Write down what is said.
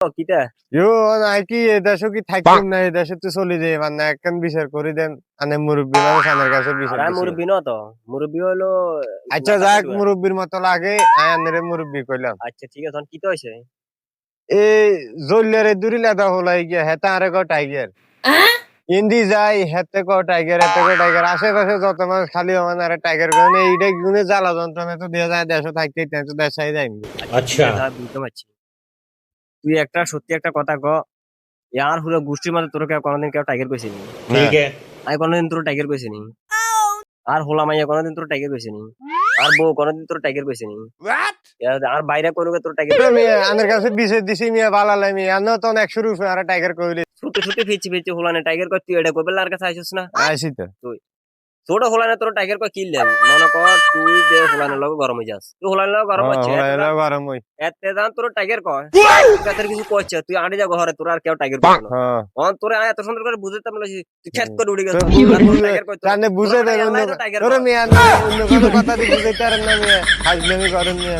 কিতা ইয়ো নাই কি এদেশে কি থাকতাম না এদেশে তো চলে যাই মানে একখান বিচার করে দেন আনে মুরব্বী মানুষ আনের কাছে বিচার আর দিছি মুরব্বি ন তো মুরব্বি হলো আচ্ছা যাক মুরব্বীর মতো লাগে আয়ানের মুরব্বী কইলাম আচ্ছা ঠিক আছে কি তো হইছে এই জল্লারে দূরি লাদা হলাই গিয়া হেতা আরে গো টাইগার ইন্দি যাই হেতে কো টাইগার হেতে কো টাইগার আশেপাশে যত মানুষ খালি মানে আরে টাইগার কোন এইটা গুনে জ্বালা যন্ত্রণা তো দেয়া যায় দেশে থাকতে তো দেশাই যাই আচ্ছা বুঝতে পারছি তুই একটা সত্যি একটা কথা ক ইয়ার পুরো গোষ্ঠীর মধ্যে তোর কেউ কোনোদিন কেউ টাইগার কইছিনি ঠিক আছে আমি কোনোদিন তোর টাইগার কইছিনি আর হোলা মাইয়া কোনোদিন তোর টাইগার কইছিনি আর বউ কোনোদিন তোর টাইগার কইছিনি আর বাইরে করবে তোর টাইগার মিয়া আনের কাছে বিচার দিছি মিয়া বালালে মিয়া আনো তো 100 রুপে আরে টাইগার কইলে ছুটে ছুটে ফিরছি ফিরছি হোলানে টাইগার কর তুই এটা কইবে আর কাছে আইছিস না আইছি তো তুই ছোট হোলানে তোর টাইগার কর কিনলাম মনে কর তুই দে হোলানে লগে গরম হয়ে যাস তুই হোলানে লগে গরম হচ্ছে হলাইলা গরম হই এতে দান তোর টাইগার কয় কাদের কিছু কইছে তুই আড়ে যা ঘরে তোর আর কেউ টাইগার কর না হ্যাঁ অন তোরে এত সুন্দর করে বুঝাইতাম বলেছি তুই খেত করে উড়ে গেছ কানে বুঝে দেন তোরে মিয়া অন্য কোনো কথা দি বুঝাইতে পারেন না মিয়া হাজলামি করেন মিয়া